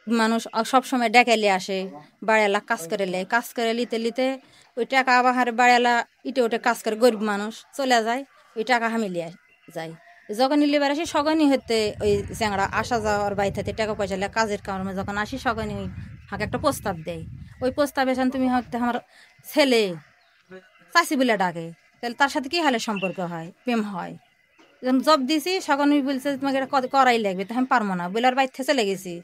মানুষ সব সময় ডেকে নিয়ে আসে, বাড়িওয়ালা কাজ করে নিতে নিতে ওই টাকা আবার বাড়িওয়ালা ইটে ওটে কাজ করে, গরিব মানুষ চলে যায়, ওই টাকা আমি লিয়ে যাই। যখনই লিবার আসি সগনই হতে ওই চ্যাংড়া আসা যাওয়ার বাড়ি থেকে টাকা পয়সা লিয়ে কাজের কারণে যখন আসি সগনই ওই হাঁকে একটা প্রস্তাব দেয়। ওই প্রস্তাবে এসে তুমি হয়তো আমার ছেলে চাষি বলে ডাকে, তাহলে তার সাথে কি হালে সম্পর্ক হয়, প্রেম হয়। জব দিয়েছি সগনই বলছে তোমাকে এটা করাই লাগবে, তো আমি পারবো না বলে আর বাড়ি থেকে চলে গেছি।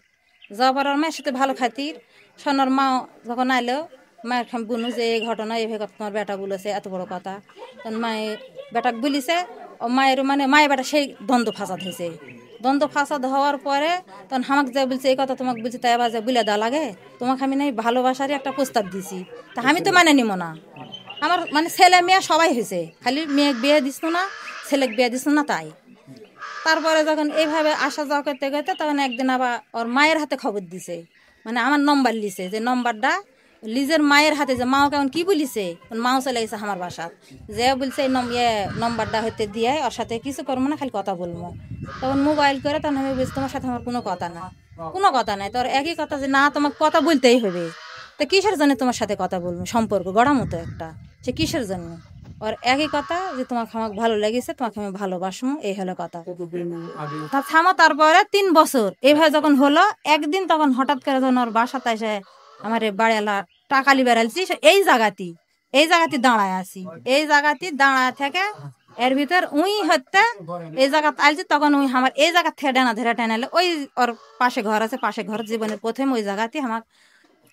যাবার আর মায়ের সাথে ভালো খাতির সোনার মা যখন আইলো, মায়ের খাম বুনু যে এই ঘটনা এইভাবে তোমার বেটা বলেছে এত বড় কথা, তখন মায়ে বেটা বলিছে। ও মায়ের মানে মায়ের বেটা সেই দ্বন্দ্ব ফাসাদ হয়েছে। দ্বন্দ্ব ফাসাদ হওয়ার পরে তখন আমাকে যা বলছে এই কথা তোমাকে বলছি, তাই আবার যা বলে দেওয়া লাগে, তোমাকে আমি নাই ভালোবাসারই একটা প্রস্তাব দিছি, তা আমি তো মানে নিব না। আমার মানে ছেলে মেয়ে সবাই হয়েছে, খালি মেয়ে বিয়ে দিস না, ছেলেকে বিয়ে দিস না তাই। তারপরে যখন এইভাবে আসা যাওয়া করতে করতে তখন একদিন আবার ওর মায়ের হাতে খবর দিছে, মানে আমার নম্বর লিছে, যে নম্বরটা লিজের মায়ের হাতে, যে মাও কেমন কি বলিছে, মাও চলে গেছে আমার বাসার, যে বলছে এই নম্বরটা হতে দিয়ে ওর সাথে কিছু করবো না, খালি কথা বলবো। তখন মোবাইল করে তখন আমি বলছি তোমার সাথে আমার কোনো কথা না, কোনো কথা নাই। তোর একই কথা যে না তোমাকে কথা বলতেই হবে। তা কিসের জন্য তোমার সাথে কথা বলবো, সম্পর্ক গড়া মতো একটা, সে কিসের জন্য? আর একই কথা যে তোমাকে আমাকে ভালো লেগেছে, তোমাকে আমি ভালোবাসবো, এই হলো কথা। তা থামো, তারপরে 3 বছর এইভাবে যখন হলো, একদিন তখন হঠাৎ করে যখন ওর বাসাতে এসে আমার বাড়িওয়ালা টাকা লিবার আলছি, এই জায়গাতে দাঁড়ায় আছি, এই জায়গাতে দাঁড়ায় থেকে এর ভিতর উই হতে এই জায়গা আলছি, তখন উই আমার এই জায়গা থেকে ডানা ধরে টেনালে ওই ওর পাশে ঘর আছে, পাশে ঘর জীবনের প্রথমে ওই জায়গাতে আমার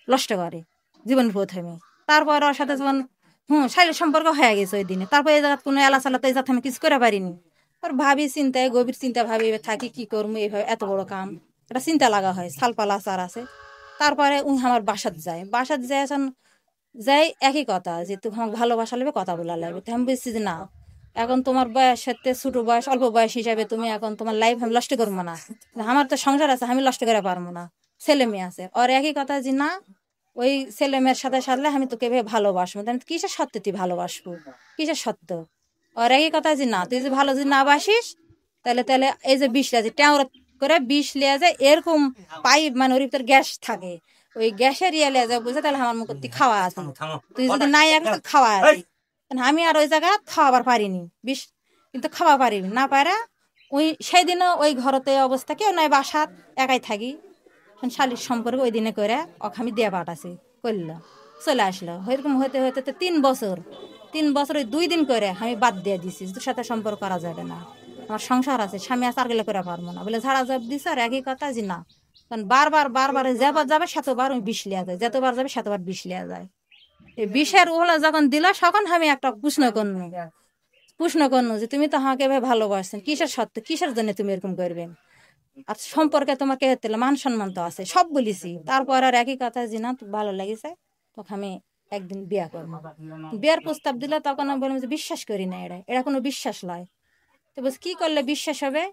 নষ্ট করে, জীবন প্রথমে। তারপর ওর সাথে যখন শারীরিক সম্পর্ক হয়ে গেছে ওই দিনে, তারপর এই জায়গা কোনো এলা চালা তো এই জায়গা আমি কিছু করে পারিনি। ওর ভাবি চিন্তায়, গভীর চিন্তা ভাবি থাকি কি করবো, এইভাবে এত বড় কাম এটা চিন্তা লাগা হয়, সালপালা চার আছে। তারপরে উনি আমার বাসাত যায় এখন যাই, একই কথা যে তুমি আমাকে ভালোবাসা লাগবে, কথা বলা লাগবে। তো আমি বলছি যে না, এখন তোমার বয়স সাথে ছোট বয়স, অল্প বয়স হিসাবে তুমি এখন তোমার লাইফ আমি নষ্ট করবো না, আমার তো সংসার আছে, আমি নষ্ট করে পারবো না, ছেলে মেয়ে আছে। আর একই কথা যে না, ওই ছেলে মেয়ের সাথে সাথে আমি তোকে ভালোবাসবো, কিসের সত্যি তুই ভালোবাসবো, কিসের সত্য? আর একই কথা যে না, তুই যে ভালো যদি না বাসিস, তাহলে তাহলে এই যে বিষ লিয়া ট্যাঁড় করে বিষ লিয়া যায়, এরকম পাইপ মানে ওর ভিতর গ্যাস থাকে, ওই গ্যাসের ইয়ে লিয়া যায় বুঝে, তাহলে আমার মুখ তুই খাওয়া আছে, তুই যদি নাই এক খাওয়া আছে। আমি আর ওই জায়গা খাওয়াবার পারিনি বিষ, কিন্তু খাওয়া পারিনি না পারা। ওই সেই দিনও ওই ঘরতে অবস্থা, কেউ নাই বাসাত, একাই থাকি। শালির সম্পর্কে ওই দিনে করে ওকে আমি দিয়ে পাঠাছি, করলো, চলে আসলো। এরকম হতে হতে তো 3 বছর, 3 বছর ওই 2 দিন করে আমি বাদ দিয়ে দিছি, তোর সাথে সম্পর্ক করা যাবে না, আমার সংসার আছে, স্বামী আছে, আর গেলে করে পারবো না বলে ঝাড়া জব দিছে। আর একই কথা যে না, কারণ বারবার বারবার যেবার যাবে সেতবার ওই বিষ লিয়া যায়, যতবার যাবে সেতবার বিষ লিয়া যায়। এই বিষের ওলা যখন দিল, তখন আমি একটা প্রশ্ন করনু যে তুমি তো আমাকে এভাবে ভালোবাসছেন, কিসের সত্য, কিসের জন্য তুমি এরকম করবেন? আর সম্পর্কে তোমাকে মান সম্মান তো আছে, সব বলেছি। তারপর আর একই কথা যে না ভালো লেগেছে, তখন আমি একদিন বিয়া করবো। বিয়ার প্রস্তাব দিল, তখন আমি বললাম যে বিশ্বাস করি না, এটা এটা কোনো বিশ্বাস নয়। তো বলছি কি করলে বিশ্বাস হবে?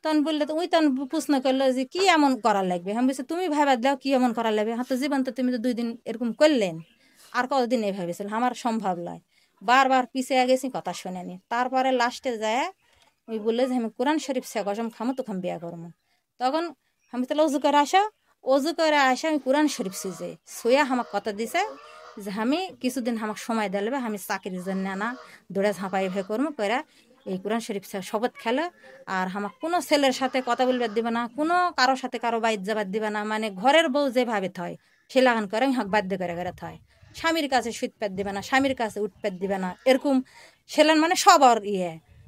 তখন বললে তো ওই তখন প্রশ্ন করলো যে কি এমন করার লাগবে। আমি বলছি তুমি ভাইবা দাও কি এমন করার লাগবে, হ্যাঁ তো জীবন তো তুমি তো 2 দিন এরকম করলেন, আর কতদিন এইভাবে ছিল, আমার সম্ভব নয়। বারবার পিছিয়ে গেছি, কথা শোনেনি। তারপরে লাস্টে যায় ওই বললে যে আমি কোরআন শরীফ সে কসম খামো, তখন বিয়া করবো। তখন আমি তাহলে অজু করে আসা আমি কোরআন শরীফ সুজে শুয়ে আমাকে কথা দিছে যে আমি কিছুদিন আমাকে সময় দিলে আমি চাকরির জন্য না দৌড়ে ঝাঁপাই ভে করবো করে এই কোরআন শরীফ শপথ খেলে। আর আমাকে কোনো ছেলের সাথে কথা বলবার দিবে না, কোনো কারোর সাথে কারো বাইর যাবার দিবে না, মানে ঘরের বউ যেভাবে থয় সে লাগান করে আমি হাঁক বাধ্য করে করে থয়। স্বামীর কাছে সুত পেট দিবে না, স্বামীর কাছে উঠ পেট দিবে না, এরকম ছেলেন মানে সব আর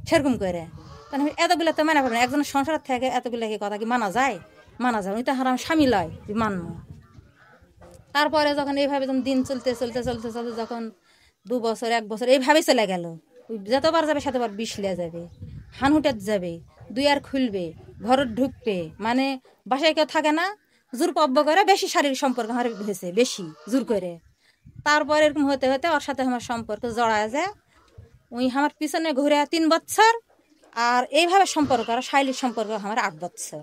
সেরকম করে। তাহলে আমি এতগুলো তো মানা পারবো না, একজনের সংসার থেকে এতগুলো কি কথা কি মানা যায়? মানা যায় উনি তো হারাম স্বামী লয় যে মানবো। তারপরে যখন এইভাবে যখন দিন চলতে চলতে চলতে চলতে যখন 2 বছর 1 বছর এইভাবেই চলে গেল, যতবার যাবে সেতবার বিষ লিয়া যাবে, হানহুটের যাবে, দুই আর খুলবে, ঘর ঢুকবে, মানে বাসায় কেউ থাকে না, জোর পব্য করে বেশি শারীরিক সম্পর্ক আমার হয়েছে, বেশি জোর করে। তারপর এরকম হতে হতে ওর সাথে আমার সম্পর্ক জড়ায় যায়, ওই আমার পিছনে ঘুরে 3 বছর। আর এইভাবে সম্পর্ক আর শারীরিক সম্পর্ক আমার 8 বছর,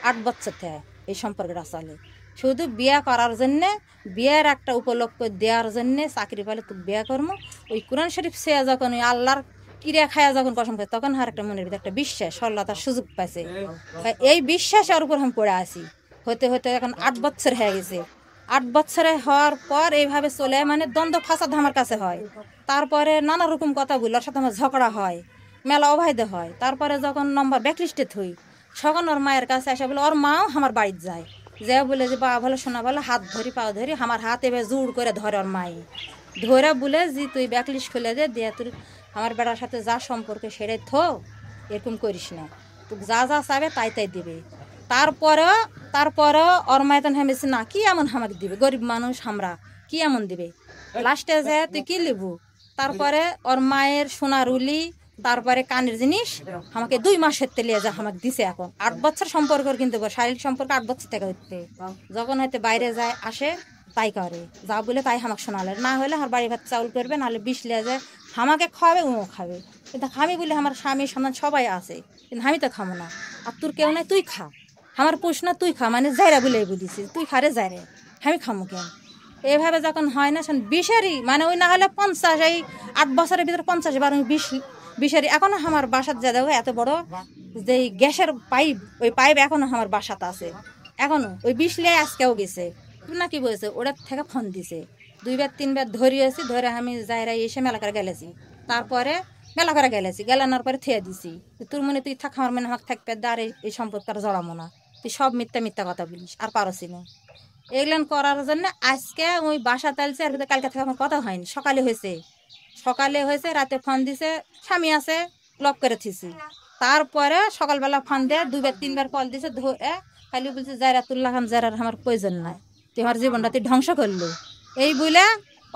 8 বছর থেকে এই সম্পর্কটা চলে। শুধু বিয়ে করার জন্যে, বিয়ের একটা উপলক্ষ দেওয়ার জন্যে, চাকরি পেলে তো বিয়ে করবো। ওই কোরআন শরীফ সে যখন ওই আল্লাহর ক্রিয়া খায়া যখন পছন্দ করে, তখন আর একটা মনের ভিতরে একটা বিশ্বাস, সরলতার সুযোগ পাইছে। এই বিশ্বাসের উপর আমি পড়ে আছি, হতে হতে এখন 8 বছর হয়ে গেছে। 8 বছরে হওয়ার পর এইভাবে চলে মানে দ্বন্দ্ব ফাসাদ আমার কাছে হয়। তারপরে নানা রকম কথা বলি, ওর সাথে আমার ঝগড়া হয়, মেলা অবাইদে হয়। তারপরে যখন নম্বর ব্যাকলিস্টে থই, তখন ওর মায়ের কাছে এসে বলে, ওর মাও আমার বাড়িতে যায়, যে বলে যে বা ভালো শোনা বলে হাত ধরি পাও ধরি, আমার হাত এবার জোর করে ধরে ওর মায়ে ধরে বলে যে তুই ব্যাকলিস্ট খুলে দে, দিয়ে তোর আমার বেড়ার সাথে যা সম্পর্কে সেরে থো, এরকম করিস না, তুই যা যা চাবে তাই তাই দিবে। তারপরেও ওর মায় তখন হেমেছে না কি এমন আমাকে দিবে, গরিব মানুষ আমরা কি এমন দিবে, লাস্টে যায় তুই কি লিবু। তারপরে ওর মায়ের সোনার উলি, তারপরে কানের জিনিস আমাকে 2 মাসের তেলিয়ে যা আমাকে দিছে। এখন 8 বছর সম্পর্ক, কিন্তু শারীরিক সম্পর্ক 8 বছর থেকে হচ্ছে। যখন হয়তো বাইরে যায় আসে তাই করে, যা বলে তাই আমাকে শোনালে, না হলে আমার বাড়ি ভাত চাউল করবে, নাহলে বিষ লিয়ে যায় আমাকে খাওয়াবে, ও খাবে। কিন্তু আমি বলি আমার স্বামী সন্তান সবাই আছে, কিন্তু আমি তো খাবো না, আর তোর কেউ নাই তুই খা, আমার প্রশ্ন তুই খা, মানে যাইরা বলে বলিস তুই খারে যাইরে, আমি খামো কেন। এইভাবে যখন হয় না শোন বিষারি, মানে ওই না হলে 50, এই 8 বছরের ভিতরে 50 বার আমি বিষারি। এখনো আমার বাসার যা দেখো এত বড় যে গ্যাসের পাইপ, ওই পাইপ এখনো আমার বাসাতে আছে, এখনো ওই বিষ লিয়ে আজকেও গেছে না কি বলছে, ওটার থেকে ফোন দিছে 2 বার 3 বার ধরিয়েছি, ধরে আমি যাইরা এসে মেলা করে গেলেছি। তারপরে মেলা করে গেলেছি, গেলানোর পরে থেয়ে দিছি, তোর মনে তুই থাক, আমার মনে আমাকে থাকবে, আর এই সম্পর্ক আর জড়াবো না, তুই সব মিথ্যা মিথ্যা কথা বলিস আর পারছি না। এগুলো করার জন্য আজকে ওই বাসা তালছে, আর কালকে থেকে আমার কথা হয়নি, সকালে হয়েছে রাতে ফোন দিছে, স্বামী আছে লক করে থিছি। তারপরে সকালবেলা ফোন দেয় 2 বার 3 বার কল দিছে, ধরে খালি বলছে যারা তুল্লা খান, যারা আমার প্রয়োজন নাই, তুই আমার জীবনটা তুই ধ্বংস করলো, এই বলে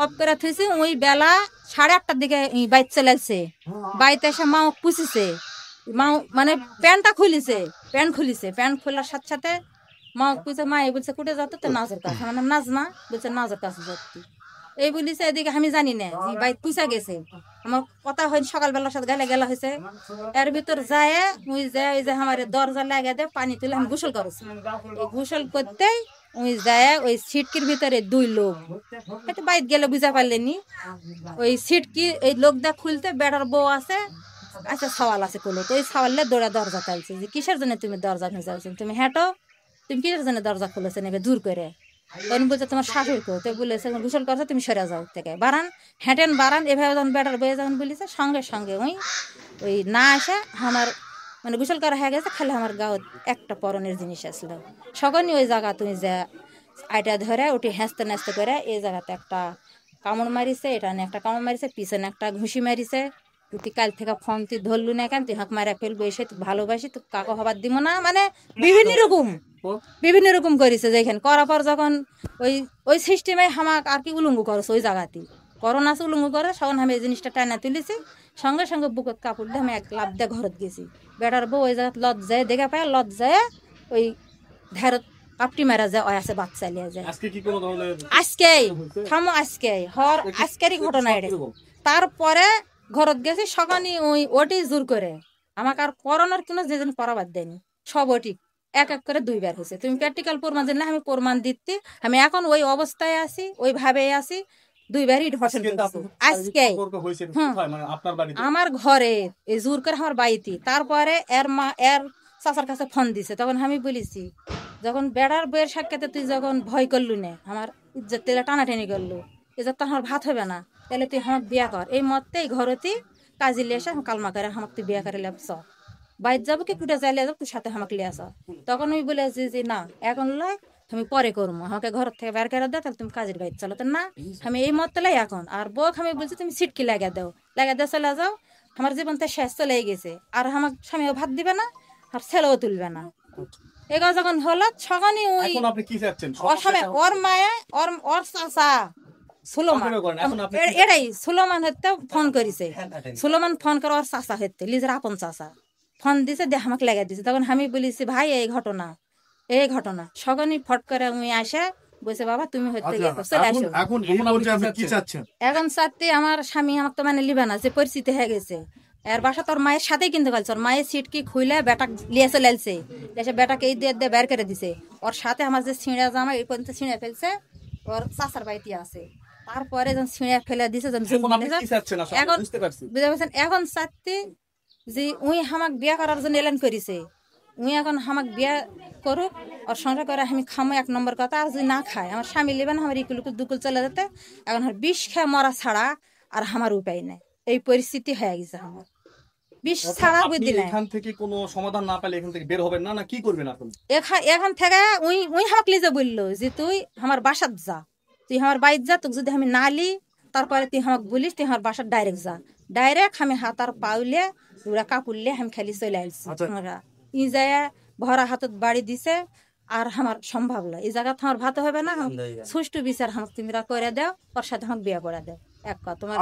অফ করে থুইছি। ওই বেলা 8:30টার দিকে বাইক চালাইছে, বাইতে এসে মা পুষিছে, মা মানে প্যান্ট খুলিছে, প্যান্ট খোলার সাথে সাথে মা বুঝছে, মা এই বলছে কুটে যাতো তো নাজের কাছে, আমার নাম নাজমা, বলছে নাজের কাছে যাচ্ছি, এই বলিছে। এদিকে আমি জানি না যে বাইক পুষা গেছে, আমার কথা হয়নি, সকালবেলার সাথে গেলা হয়েছে। এর ভিতর যায় ওই যে আমার দরজা লাগে দে পানি তুলে আমি গোসল করেছি, এই গোসল করতেই ওই যায় ওই সিটকির ভিতরে 2 লোক, হয়তো বাইক গেলে বুঝা পারলেনি, ওই সিটকি এই লোকটা খুলতে বেড়ার বউ আছে, আচ্ছা সওয়াল আছে কোলে, তো ওই সওয়ালে দৌড়া দরজা চালছে, যে কিসের জন্য তুমি দরজা খুঁজে, তুমি হেঁটো, তুমি কিসের জন্য দরজা খুলেছে নেবে দূর করে। তখন বলছে তোমার শাশুড়ি কো, তো বলেছে গোসল করছে তুমি সরে যাও থেকে বারান, হেঁটেন বারান, এভাবে যখন বেটার বয়ে যখন বলেছে, সঙ্গে সঙ্গে ওই না আসে আমার মানে গোসল করা হয়ে গেছে, খালি আমার গাঁত একটা পরনের জিনিস আসলো, সকলই ওই জায়গা তুমি যে আইটা ধরে উঠে হেঁচতে নেচতে করে এই জায়গাতে একটা কামড় মারিছে, এটা নিয়ে একটা কামড় মারিছে, পিছনে একটা ঘুষি মারিছে, তুই কাল থেকে ফোন তুই ধরলু না কেন, তুই হাঁক মারা ফেলবো, এসে তুই ভালোবাসি তুই কাকো হবার দিব না, মানে বিভিন্ন রকম করেছে। যেখানে করার পর যখন ওই ওই সিস্টেমে হামাক আর কি উলঙ্গ করছে ওই জায়গাতে, করোনা আছে উলঙ্গ করে, তখন আমি এই জিনিসটা টানা তুলেছি, সঙ্গে সঙ্গে বুকত কাপড় দিয়ে আমি 1 লাফ দিয়ে ঘরত গেছি। বেটার বউ ওই জায়গায় লজ্জায় দেখা পায়, লজ্জায় ওই ধারত কাপটি মারা যায়, ওই আছে বাচ্চা লিয়ে যায়। আজকেরই ঘটনা এটা। তারপরে ঘরত গেছি, সকালে ওটি জোর করে আমাকে আর করোনার কোনো যেদিন পরাবাদ দেয়নি, সব ওটি এক এক করে 2 বার হয়েছে। তুমি প্র্যাকটিক্যাল প্রমাণ জানলে আমি প্রমাণ দিতে, আমি এখন ওই অবস্থায় আছি, ওইভাবেই আছি, 2 বারই ধর্ষণ আজকে আমার ঘরে এই জোর করে আমার বাড়িতে। তারপরে এর চাচার কাছে ফোন দিছে, তখন আমি বলেছি যখন বেড়ার বইয়ের সাক্ষাতে তুই যখন ভয় করলু না, আমার ইজ্জত তেলে টানাটানি করলু, ইজ্জত তো আমার ভাত হবে না, তাহলে তুই আমাকে বিয়া কর, এই মতে এই ঘরতেই কাজে লিয়ে এসে কালমা করে আমাকে তুই বিয়া করে লেপস, বাইর যাবো কি কুটে চাইলে যাবো, তুই সাথে আমাকে লিয়ে আস। তখন আমি বলেছি যে না এখন লয়, আমি পরে করবো, আমাকে ঘর থেকে বের করে দাও, তাহলে তুমি কাজের বাইর চলো, তো না আমি এই মত লাই এখন। আর বউ আমি বলছি তুমি সিটকি লাগা দাও চলে যাও, আমার জীবন তো শেষ চলে গেছে, আর আমার স্বামীও ভাত দিবে না, আর ছেলেও তুলবে না। এগুলো যখন হলো সকালে ওর মায়ে ওর চাচা সুলোমান হতে ফোন করেছে, সুলোমান ফোন করে ওর চাচা হতে লিজের আপন চাচা ফোন দিছে, দিয়ে আমাকে লেগে দিছে। তখন আমি বলেছি ভাই এই ঘটনা সকালে ফট করে আমি আসে বলছে বাবা তুমি হতে চলে আসো। এখন চাচ্ছি আমার স্বামী আমাকে তো মানে লিবে না, যে পরিস্থিতি হয়ে গেছে, এর বাসা তোর মায়ের সাথেই কিন্তু গেছে, ওর মায়ের সিটকি খুলে বেটা লিয়ে চলে এলছে, এসে বেটাকে এই দিয়ে বের করে দিছে, ওর সাথে আমার যে ছিঁড়া জামা এই পর্যন্ত ছিঁড়ে ফেলছে, ওর চাচার বাড়িতে আছে। তারপরে যখন ছিঁড়ে ফেলে দিছে, এখন বুঝতে পারছেন, এখন চাচ্ছি যে উই আমাকে বিয়ে করার জন্য এলান করেছে, উই এখন আমাকে বিয়ে করুক আর সংসার করে আমি খামো 1 নম্বর কথা। আর যদি না খায় আমার স্বামী নেবেন আমার ইকুলুকুল দুকুল চলে যেতে, এখন আর বিষ খেয়ে মরা ছাড়া আর আমার উপায় নেই। এই পরিস্থিতি হয়ে গেছে আমার, বিষ ছাড়া বুদ্ধি নাই। এখান থেকে কোনো সমাধান না পেলে এখান থেকে বের হবেন না, না কি করবেন এখন? এখান থেকে উই আমাকে লিজে বললো যে তুই আমার বাসাত যা, তুই আমার বাড়িতে যা, তোকে যদি আমি না লি তারপরে তুই আমাকে বলিস তুই আমার বাসার ডাইরেক্ট যা। ডাইরেক্ট আমি হাত আর পাউলে ওরা কাপুরলে আমি খালি চলে আসছি। আমরা ই যায় ভরা হাতত বাড়ি দিছে আর আমার সম্ভব না, এই জায়গা আমার ভাত হবে না। সুষ্ঠু বিচার আমাকে তুমি করে দাও, ওর সাথে আমাকে বিয়ে করে দাও, এক কথা তোমার।